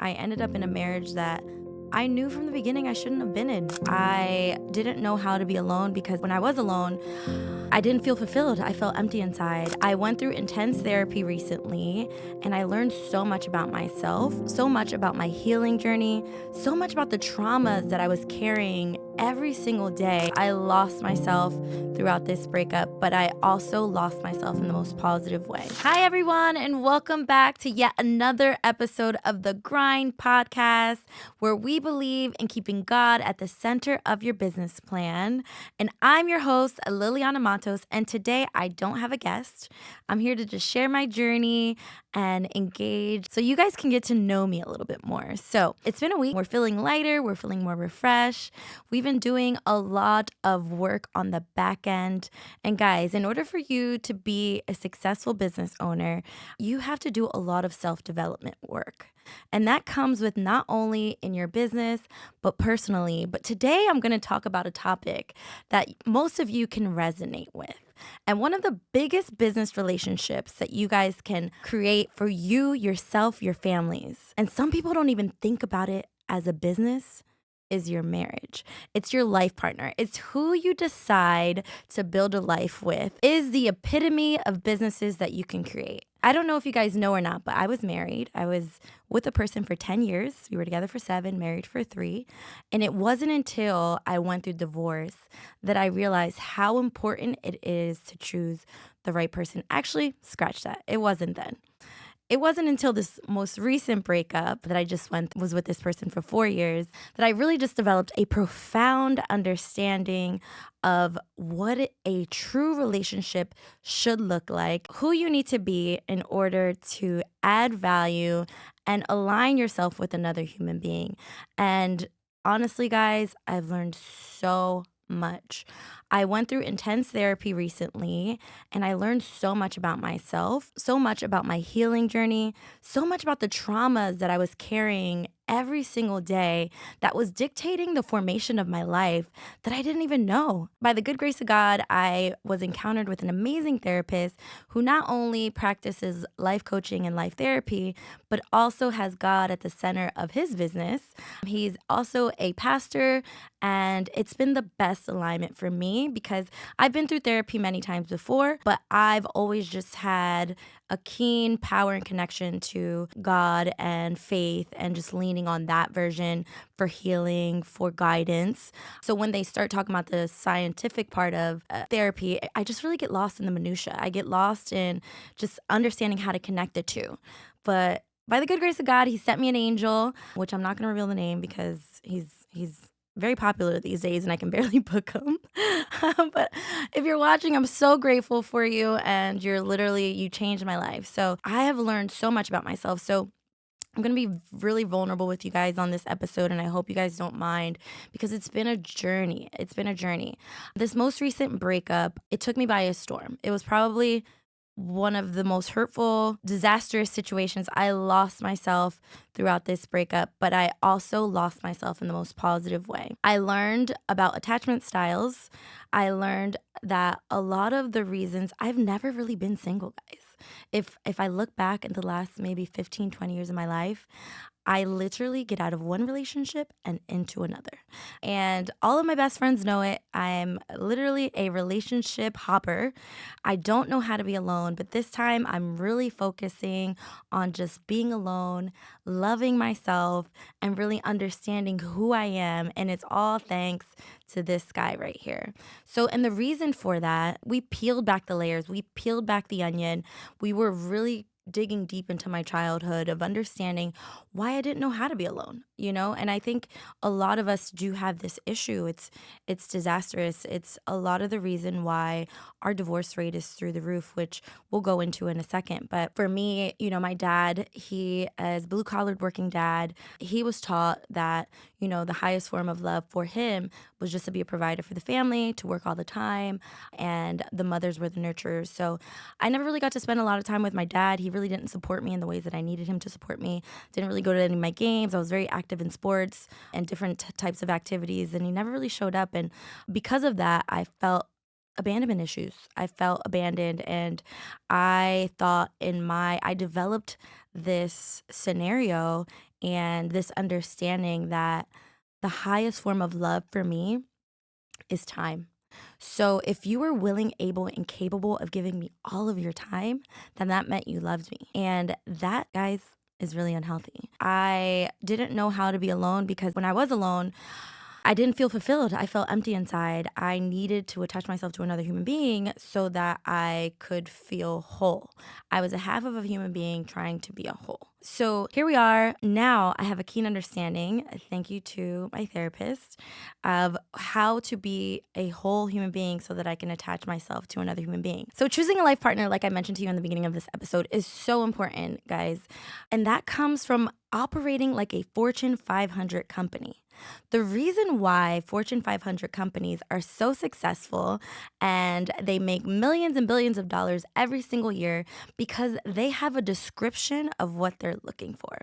I ended up in a marriage that I knew from the beginning I shouldn't have been in. I didn't know how to be alone because when I was alone, I didn't feel fulfilled. I felt empty inside. I went through intense therapy recently and I learned so much about myself, so much about my healing journey, so much about the traumas that I was carrying every single day. I lost myself throughout this breakup, but I also lost myself in the most positive way. Hi, everyone, and welcome back to yet another episode of the Grind Podcast, where we believe in keeping God at the center of your business plan. And I'm your host, Lilliana Matos, and today I don't have a guest. I'm here to just share my journey and engage so you guys can get to know me a little bit more. So it's been a week. We're feeling lighter. We're feeling more refreshed. We've been doing a lot of work on the back end. And guys, in order for you to be a successful business owner, you have to do a lot of self-development work. And that comes with not only in your business, but personally. But today I'm going to talk about a topic that most of you can resonate with. And one of the biggest business relationships that you guys can create for you, yourself, your families. And some people don't even think about it as a business is your marriage. It's your life partner. It's who you decide to build a life with is the epitome of businesses that you can create. I don't know if you guys know or not, but I was married. I was with a person for 10 years. We were together for 7, married for 3. And it wasn't until I went through divorce that I realized how important it is to choose the right person. Actually, scratch that. It wasn't then. It wasn't until this most recent breakup that I just was with this person for 4 years that I really just developed a profound understanding of what a true relationship should look like, who you need to be in order to add value and align yourself with another human being. And honestly, guys, I've learned so much. I went through intense therapy recently and I learned so much about myself, so much about my healing journey, so much about the traumas that I was carrying every single day that was dictating the formation of my life that I didn't even know. By the good grace of God, I was encountered with an amazing therapist who not only practices life coaching and life therapy, but also has God at the center of his business. He's also a pastor, and it's been the best alignment for me because I've been through therapy many times before, but I've always just had a keen power and connection to God and faith and just leaning on that version for healing, for guidance. So when they start talking about the scientific part of therapy, I just really get lost in the minutia. I get lost in just understanding how to connect the two. But by the good grace of God, he sent me an angel, which I'm not going to reveal the name because he's very popular these days and I can barely book him. But if you're watching, I'm so grateful for you and you changed my life. So I have learned so much about myself. So I'm going to be really vulnerable with you guys on this episode, and I hope you guys don't mind because it's been a journey. It's been a journey. This most recent breakup, it took me by a storm. It was probably one of the most hurtful, disastrous situations. I lost myself throughout this breakup, but I also lost myself in the most positive way. I learned about attachment styles. I learned that a lot of the reasons I've never really been single, guys. If I look back at the last maybe 15, 20 years of my life, I literally get out of one relationship and into another. And all of my best friends know it. I'm literally a relationship hopper. I don't know how to be alone, but this time I'm really focusing on just being alone, loving myself, and really understanding who I am. And it's all thanks to this guy right here. So, and the reason for that, we peeled back the layers, we peeled back the onion. We were really digging deep into my childhood of understanding why I didn't know how to be alone, you know? And I think a lot of us do have this issue. It's disastrous. It's a lot of the reason why our divorce rate is through the roof, which we'll go into in a second. But for me, you know, my dad, he as blue-collared working dad, he was taught that, you know, the highest form of love for him was just to be a provider for the family, to work all the time, and the mothers were the nurturers. So I never really got to spend a lot of time with my dad. He really didn't support me in the ways that I needed him to support me. Didn't really go to any of my games. I was very active in sports and different types of activities, and he never really showed up. And because of that, I felt abandonment issues. I felt abandoned, and I developed this scenario and this understanding that the highest form of love for me is time. So if you were willing, able, and capable of giving me all of your time, then that meant you loved me. And that, guys, is really unhealthy. I didn't know how to be alone because when I was alone, I didn't feel fulfilled. I felt empty inside. I needed to attach myself to another human being so that I could feel whole. I was a half of a human being trying to be a whole. So here we are. Now I have a keen understanding, thank you to my therapist, of how to be a whole human being so that I can attach myself to another human being. So choosing a life partner, like I mentioned to you in the beginning of this episode, is so important, guys. And that comes from operating like a Fortune 500 company. The reason why Fortune 500 companies are so successful and they make millions and billions of dollars every single year because they have a description of what they're looking for.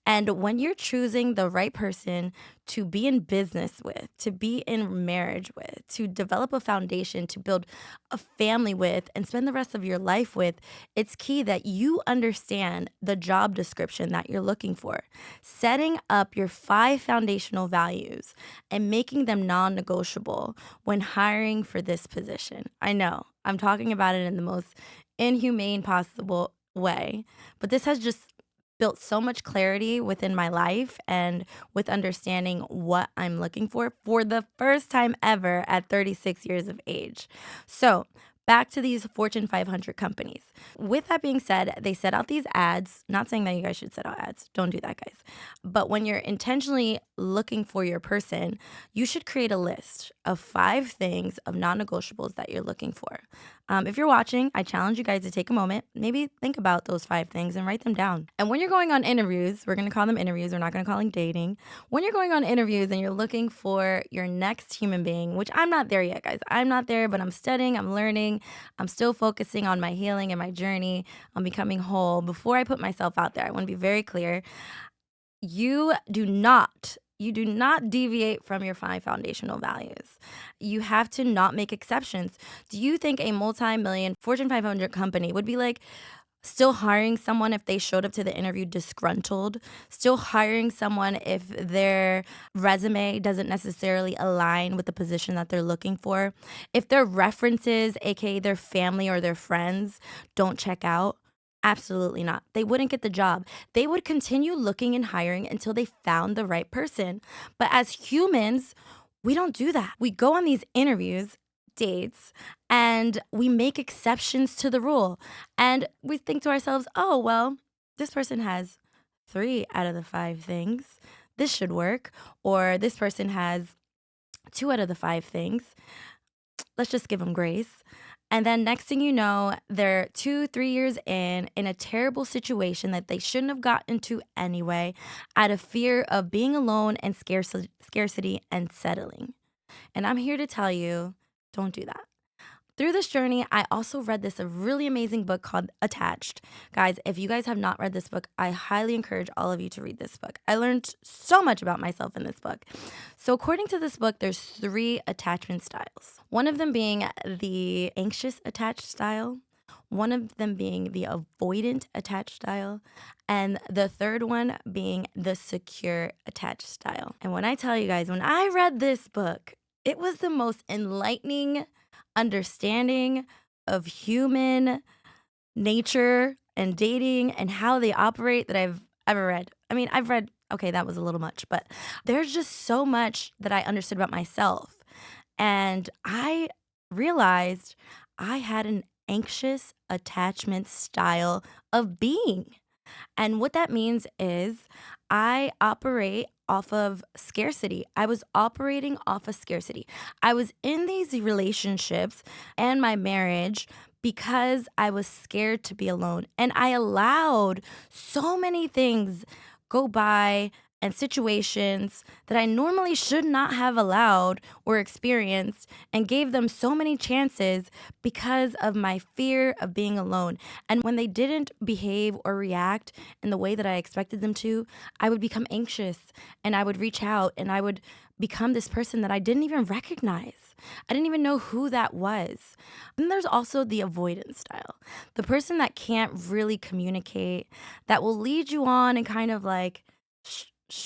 And when you're choosing the right person to be in business with, to be in marriage with, to develop a foundation, to build a family with, and spend the rest of your life with, it's key that you understand the job description that you're looking for. Setting up your 5 foundational values and making them non negotiable when hiring for this position. I know I'm talking about it in the most inhumane possible way, but this has just built so much clarity within my life and with understanding what I'm looking for the first time ever at 36 years of age. So, back to these Fortune 500 companies. With that being said, they set out these ads, not saying that you guys should set out ads. Don't do that, guys. But when you're intentionally looking for your person, you should create a list of 5 things of non-negotiables that you're looking for. If you're watching, I challenge you guys to take a moment, maybe think about those 5 things and write them down. And when you're going on interviews, we're going to call them interviews, we're not going to call them dating. When you're going on interviews and you're looking for your next human being, which I'm not there yet, guys. I'm not there, but I'm studying, I'm learning, I'm still focusing on my healing and my journey on becoming whole. Before I put myself out there, I want to be very clear. You do not deviate from your 5 foundational values. You have to not make exceptions. Do you think a multi-million Fortune 500 company would be like still hiring someone if they showed up to the interview disgruntled? Still hiring someone if their resume doesn't necessarily align with the position that they're looking for? If their references, aka their family or their friends, don't check out? Absolutely not. They wouldn't get the job. They would continue looking and hiring until they found the right person. But as humans, we don't do that. We go on these interviews, dates, and we make exceptions to the rule. And we think to ourselves, oh, well, this person has 3 out of the 5 things. This should work. Or this person has 2 out of the 5 things. Let's just give them grace. And then next thing you know, they're 2, 3 years in a terrible situation that they shouldn't have gotten into anyway, out of fear of being alone and scarcity and settling. And I'm here to tell you, don't do that. Through this journey, I also read this a really amazing book called Attached. Guys, if you guys have not read this book, I highly encourage all of you to read this book. I learned so much about myself in this book. So according to this book, there's 3 attachment styles. One of them being the anxious attached style, one of them being the avoidant attached style, and the third one being the secure attached style. And when I tell you guys, when I read this book, it was the most enlightening understanding of human nature and dating and how they operate that I've ever read. I mean, I've read, okay, that was a little much, but there's just so much that I understood about myself. And I realized I had an anxious attachment style of being. And what that means is I operate off of scarcity. I was operating off of scarcity. I was in these relationships and my marriage because I was scared to be alone. And I allowed so many things go by and situations that I normally should not have allowed or experienced and gave them so many chances because of my fear of being alone. And when they didn't behave or react in the way that I expected them to, I would become anxious and I would reach out and I would become this person that I didn't even recognize. I didn't even know who that was. And there's also the avoidance style, the person that can't really communicate, that will lead you on and kind of like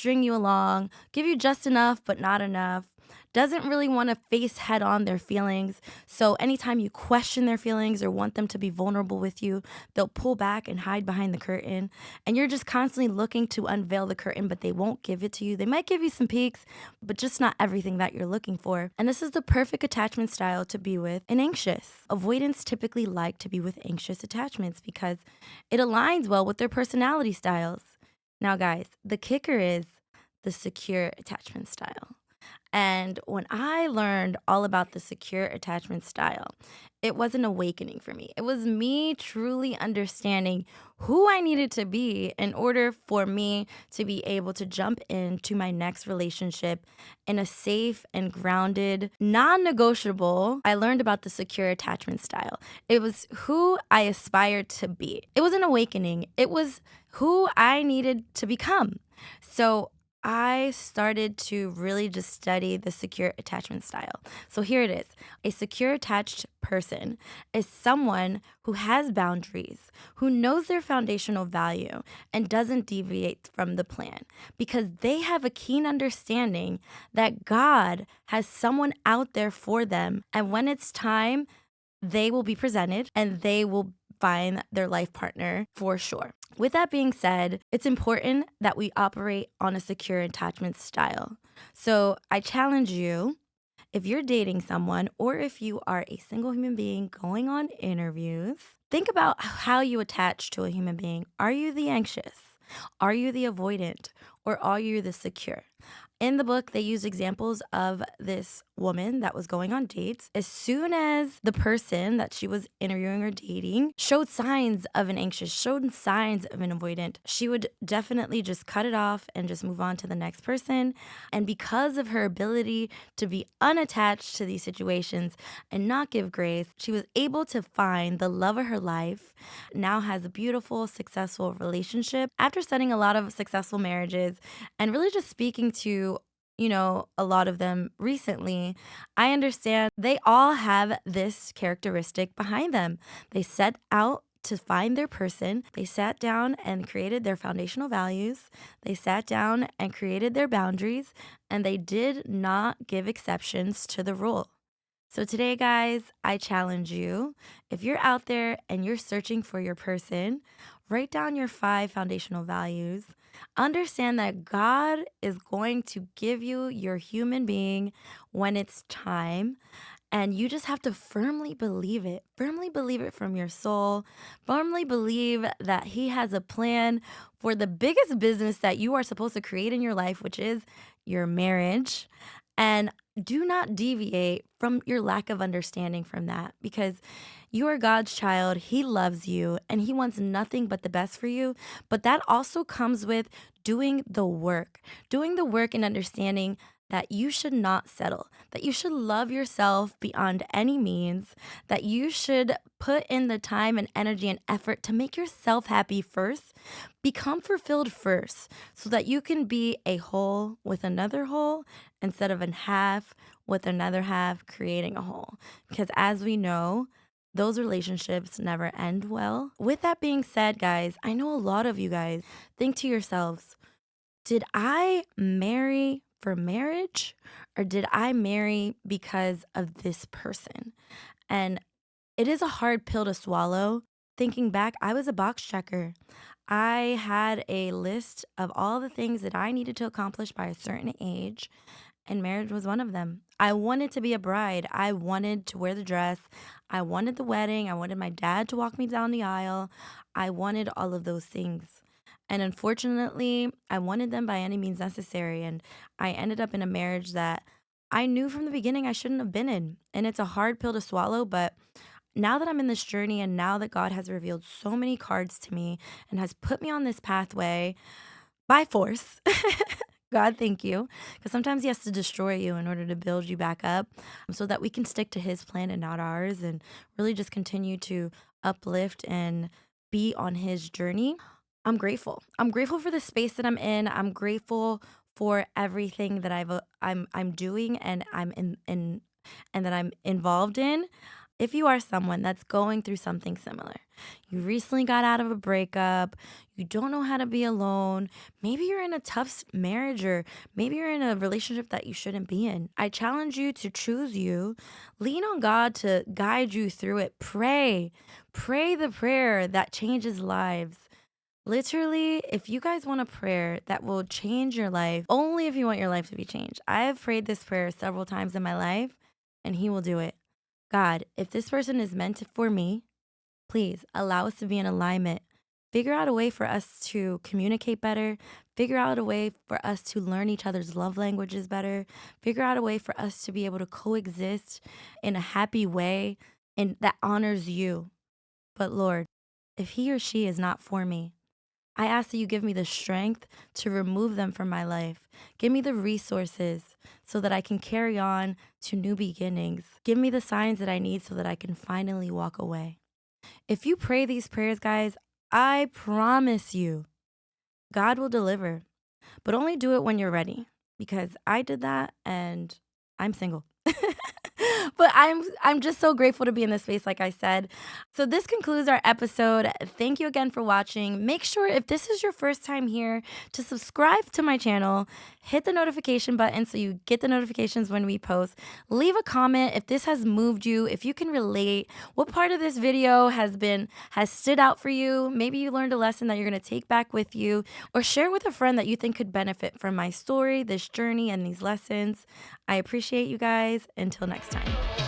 string you along, give you just enough but not enough, doesn't really want to face head on their feelings. So anytime you question their feelings or want them to be vulnerable with you, they'll pull back and hide behind the curtain. And you're just constantly looking to unveil the curtain, but they won't give it to you. They might give you some peeks, but just not everything that you're looking for. And this is the perfect attachment style to be with an anxious. Avoidants typically like to be with anxious attachments because it aligns well with their personality styles. Now, guys, the kicker is the secure attachment style. And when I learned all about the secure attachment style, it was an awakening for me. It was me truly understanding who I needed to be in order for me to be able to jump into my next relationship in a safe and grounded, non negotiable. I learned about the secure attachment style. It was who I aspired to be. It was an awakening. It was who I needed to become. So I started to really just study the secure attachment style. So here it is. A secure attached person is someone who has boundaries, who knows their foundational value and doesn't deviate from the plan because they have a keen understanding that God has someone out there for them. And when it's time, they will be presented and they will find their life partner for sure. With that being said, it's important that we operate on a secure attachment style. So I challenge you, if you're dating someone or if you are a single human being going on interviews, think about how you attach to a human being. Are you the anxious? Are you the avoidant? Or are you the secure? In the book, they use examples of this woman that was going on dates. As soon as the person that she was interviewing or dating showed signs of an anxious, showed signs of an avoidant, she would definitely just cut it off and just move on to the next person. And because of her ability to be unattached to these situations and not give grace, she was able to find the love of her life, now has a beautiful, successful relationship after studying a lot of successful marriages and really just speaking to a lot of them recently. I understand they all have this characteristic behind them. They set out to find their person. They sat down and created their foundational values. They sat down and created their boundaries, and they did not give exceptions to the rule. So today, guys, I challenge you, if you're out there and you're searching for your person, write down your 5 foundational values. Understand that God is going to give you your human being when it's time. And you just have to firmly believe it. Firmly believe it from your soul. Firmly believe that He has a plan for the biggest business that you are supposed to create in your life, which is your marriage. And do not deviate from your lack of understanding from that because you are God's child. He loves you and He wants nothing but the best for you. But that also comes with doing the work and understanding that you should not settle, that you should love yourself beyond any means, that you should put in the time and energy and effort to make yourself happy first, become fulfilled first, so that you can be a whole with another whole instead of a half with another half creating a whole. Because as we know, those relationships never end well. With that being said, guys, I know a lot of you guys think to yourselves, did I marry for marriage or did I marry because of this person? And it is a hard pill to swallow. Thinking back, I was a box checker. I had a list of all the things that I needed to accomplish by a certain age, and marriage was one of them. I wanted to be a bride. I wanted to wear the dress. I wanted the wedding. I wanted my dad to walk me down the aisle. I wanted all of those things. And unfortunately, I wanted them by any means necessary. And I ended up in a marriage that I knew from the beginning I shouldn't have been in. And it's a hard pill to swallow, but now that I'm in this journey and now that God has revealed so many cards to me and has put me on this pathway by force, God, thank you. Because sometimes He has to destroy you in order to build you back up so that we can stick to His plan and not ours and really just continue to uplift and be on His journey. I'm grateful. I'm grateful for the space that I'm in. I'm grateful for everything that I'm doing and I'm in and that I'm involved in. If you are someone that's going through something similar, You recently got out of a breakup. You don't know how to be alone. Maybe you're in a tough marriage, or maybe you're in a relationship that you shouldn't be in. I challenge you to choose you. Lean on God to guide you through it. Pray. Pray the prayer that changes lives. Literally, if you guys want a prayer that will change your life, only if you want your life to be changed. I have prayed this prayer several times in my life, and He will do it. God, if this person is meant for me, please allow us to be in alignment. Figure out a way for us to communicate better. Figure out a way for us to learn each other's love languages better. Figure out a way for us to be able to coexist in a happy way and that honors you. But Lord, if he or she is not for me, I ask that you give me the strength to remove them from my life. Give me the resources so that I can carry on to new beginnings. Give me the signs that I need so that I can finally walk away. If you pray these prayers, guys, I promise you, God will deliver. But only do it when you're ready, because I did that and I'm single. But I'm just so grateful to be in this space, like I said. So this concludes our episode. Thank you again for watching. Make sure, if this is your first time here, to subscribe to my channel. Hit the notification button so you get the notifications when we post. Leave a comment if this has moved you, if you can relate, what part of this video has stood out for you. Maybe you learned a lesson that you're going to take back with you, or share with a friend that you think could benefit from my story, this journey, and these lessons. I appreciate you guys. Until next time.